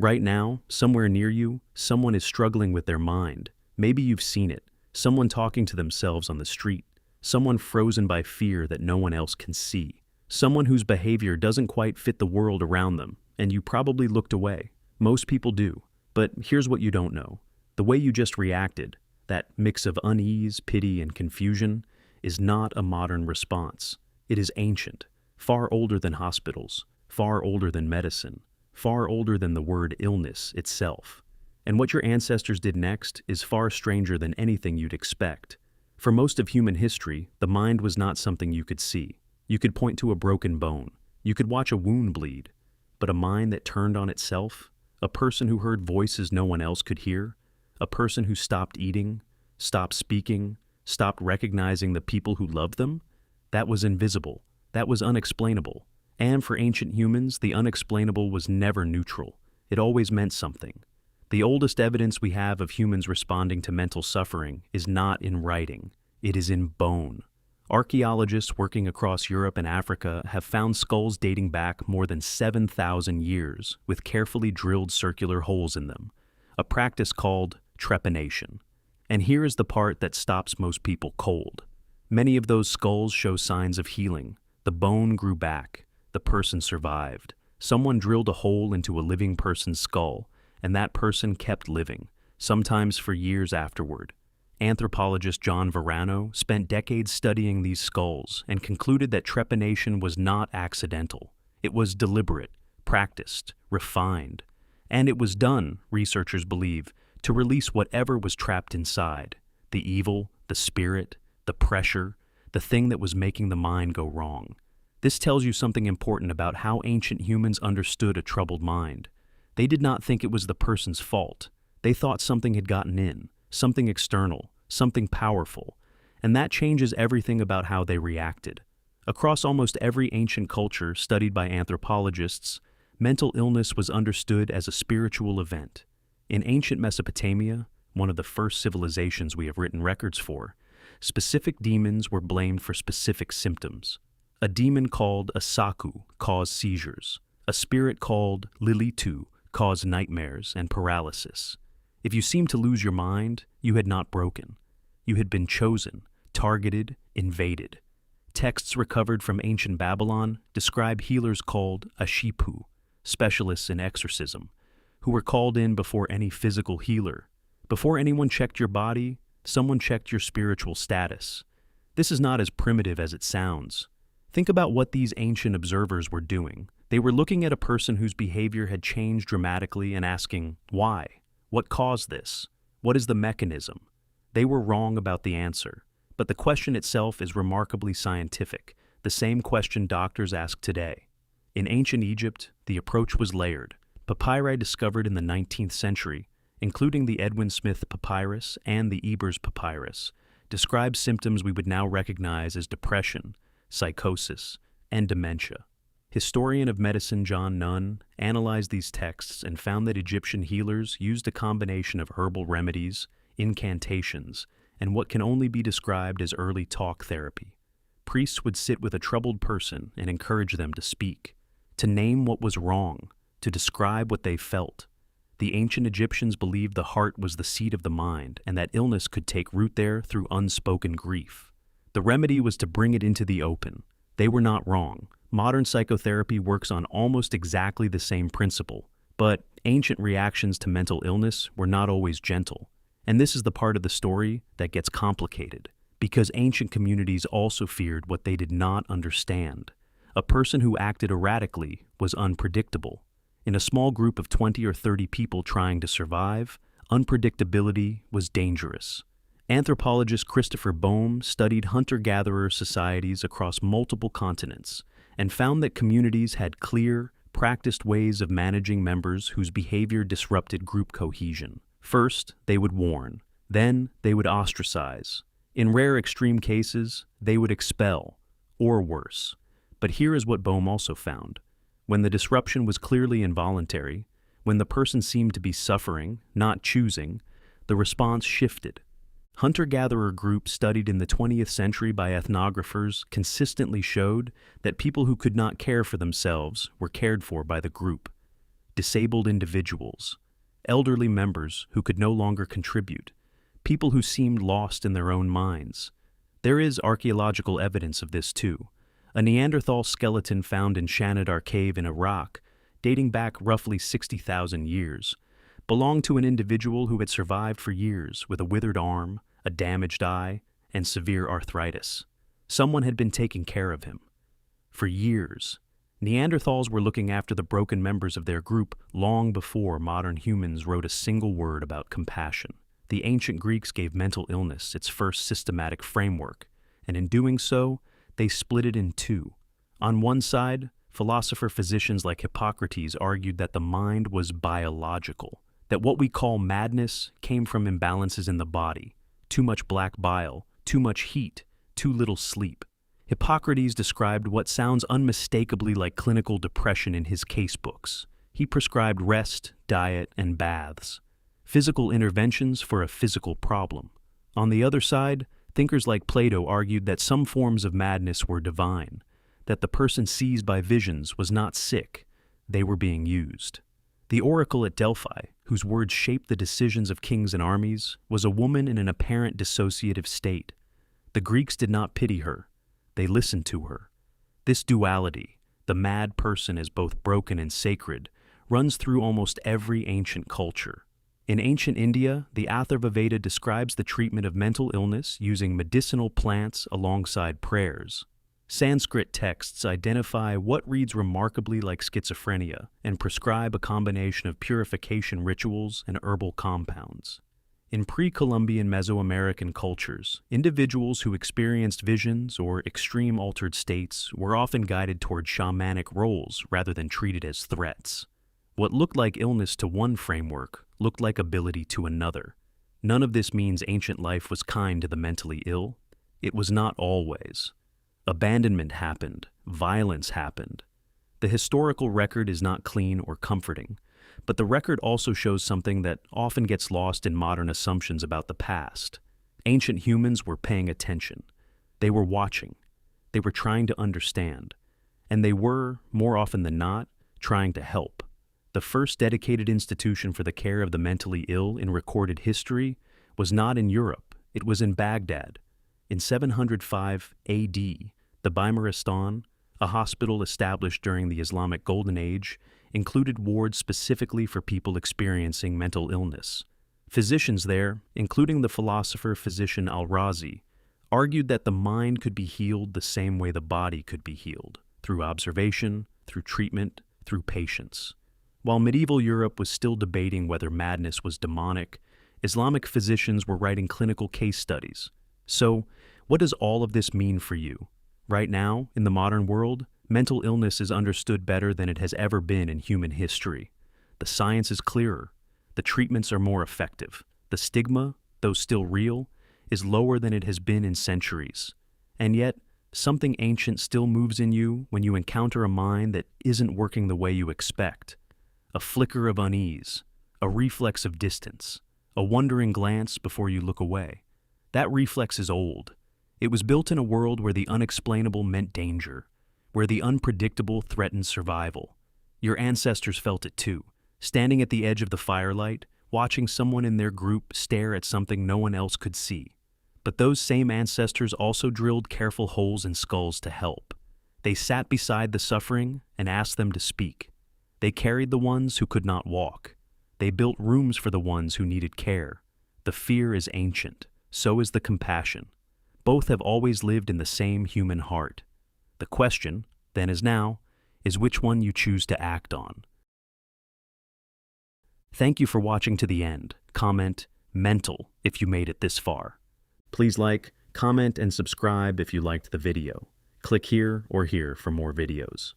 Right now, somewhere near you, someone is struggling with their mind. Maybe you've seen it. Someone talking to themselves on the street. Someone frozen by fear that no one else can see. Someone whose behavior doesn't quite fit the world around them, and you probably looked away. Most people do. But here's what you don't know. The way you just reacted, that mix of unease, pity, and confusion, is not a modern response. It is ancient, far older than hospitals, far older than medicine, far older than the word illness itself. And what your ancestors did next is far stranger than anything you'd expect. For most of human history, the mind was not something you could see. You could point to a broken bone. You could watch a wound bleed. But a mind that turned on itself, a person who heard voices no one else could hear, a person who stopped eating, stopped speaking, stopped recognizing the people who loved them, that was invisible. That was unexplainable. And for ancient humans, the unexplainable was never neutral. It always meant something. The oldest evidence we have of humans responding to mental suffering is not in writing. It is in bone. Archaeologists working across Europe and Africa have found skulls dating back more than 7,000 years with carefully drilled circular holes in them, a practice called trepanation. And here is the part that stops most people cold. Many of those skulls show signs of healing. The bone grew back. The person survived. Someone drilled a hole into a living person's skull, and that person kept living, sometimes for years afterward. Anthropologist John Varano spent decades studying these skulls and concluded that trepanation was not accidental. It was deliberate, practiced, refined. And it was done, researchers believe, to release whatever was trapped inside, the evil, the spirit, the pressure, the thing that was making the mind go wrong. This tells you something important about how ancient humans understood a troubled mind. They did not think it was the person's fault. They thought something had gotten in, something external, something powerful, and that changes everything about how they reacted. Across almost every ancient culture studied by anthropologists, mental illness was understood as a spiritual event. In ancient Mesopotamia, one of the first civilizations we have written records for, specific demons were blamed for specific symptoms. A demon called a Saku caused seizures. A spirit called Lilitu caused nightmares and paralysis. If you seemed to lose your mind, you had not broken. You had been chosen, targeted, invaded. Texts recovered from ancient Babylon describe healers called Ashipu, specialists in exorcism, who were called in before any physical healer. Before anyone checked your body, someone checked your spiritual status. This is not as primitive as it sounds. Think about what these ancient observers were doing. They were looking at a person whose behavior had changed dramatically and asking, why? What caused this? What is the mechanism? They were wrong about the answer. But the question itself is remarkably scientific, the same question doctors ask today. In ancient Egypt, the approach was layered. Papyri discovered in the 19th century, including the Edwin Smith papyrus and the Ebers papyrus, describe symptoms we would now recognize as depression, psychosis, and dementia. Historian of medicine John Nunn analyzed these texts and found that Egyptian healers used a combination of herbal remedies, incantations, and what can only be described as early talk therapy. Priests would sit with a troubled person and encourage them to speak, to name what was wrong, to describe what they felt. The ancient Egyptians believed the heart was the seat of the mind and that illness could take root there through unspoken grief. The remedy was to bring it into the open. They were not wrong. Modern psychotherapy works on almost exactly the same principle, but ancient reactions to mental illness were not always gentle. And this is the part of the story that gets complicated, because ancient communities also feared what they did not understand. A person who acted erratically was unpredictable. In a small group of 20 or 30 people trying to survive, unpredictability was dangerous. Anthropologist Christopher Boehm studied hunter-gatherer societies across multiple continents and found that communities had clear, practiced ways of managing members whose behavior disrupted group cohesion. First, they would warn. Then, they would ostracize. In rare extreme cases, they would expel, or worse. But here is what Boehm also found. When the disruption was clearly involuntary, when the person seemed to be suffering, not choosing, the response shifted. Hunter-gatherer groups studied in the 20th century by ethnographers consistently showed that people who could not care for themselves were cared for by the group. disabled individuals, elderly members who could no longer contribute, people who seemed lost in their own minds. There is archaeological evidence of this too. A Neanderthal skeleton found in Shanidar Cave in Iraq, dating back roughly 60,000 years, belonged to an individual who had survived for years with a withered arm, a damaged eye, and severe arthritis. Someone had been taking care of him. For years, Neanderthals were looking after the broken members of their group long before modern humans wrote a single word about compassion. The ancient Greeks gave mental illness its first systematic framework, and in doing so, they split it in two. On one side, philosopher-physicians like Hippocrates argued that the mind was biological, that what we call madness came from imbalances in the body, too much black bile, too much heat, too little sleep. Hippocrates described what sounds unmistakably like clinical depression in his casebooks. He prescribed rest, diet, and baths, physical interventions for a physical problem. On the other side, thinkers like Plato argued that some forms of madness were divine, that the person seized by visions was not sick, they were being used. The oracle at Delphi, whose words shaped the decisions of kings and armies, was a woman in an apparent dissociative state. The Greeks did not pity her, they listened to her. This duality, the mad person as both broken and sacred, runs through almost every ancient culture. In ancient India, the Atharva Veda describes the treatment of mental illness using medicinal plants alongside prayers. Sanskrit texts identify what reads remarkably like schizophrenia and prescribe a combination of purification rituals and herbal compounds. In pre-Columbian Mesoamerican cultures, individuals who experienced visions or extreme altered states were often guided toward shamanic roles rather than treated as threats. What looked like illness to one framework looked like ability to another. None of this means ancient life was kind to the mentally ill. It was not always. Abandonment happened. Violence happened. The historical record is not clean or comforting, but the record also shows something that often gets lost in modern assumptions about the past. Ancient humans were paying attention. They were watching. They were trying to understand. And they were, more often than not, trying to help. The first dedicated institution for the care of the mentally ill in recorded history was not in Europe, it was in Baghdad. In 705 AD, the Bimaristan, a hospital established during the Islamic Golden Age, included wards specifically for people experiencing mental illness. Physicians there, including the philosopher-physician Al-Razi, argued that the mind could be healed the same way the body could be healed, through observation, through treatment, through patience. While medieval Europe was still debating whether madness was demonic, Islamic physicians were writing clinical case studies. So, what does all of this mean for you? Right now, in the modern world, mental illness is understood better than it has ever been in human history. The science is clearer. The treatments are more effective. The stigma, though still real, is lower than it has been in centuries. And yet, something ancient still moves in you when you encounter a mind that isn't working the way you expect. A flicker of unease, a reflex of distance, a wondering glance before you look away. That reflex is old. It was built in a world where the unexplainable meant danger, where the unpredictable threatened survival. Your ancestors felt it too, standing at the edge of the firelight, watching someone in their group stare at something no one else could see. But those same ancestors also drilled careful holes in skulls to help. They sat beside the suffering and asked them to speak. They carried the ones who could not walk. They built rooms for the ones who needed care. The fear is ancient, so is the compassion. Both have always lived in the same human heart. The question, then as now, is which one you choose to act on. Thank you for watching to the end. Comment "mental" if you made it this far. Please like, comment, and subscribe if you liked the video. Click here or here for more videos.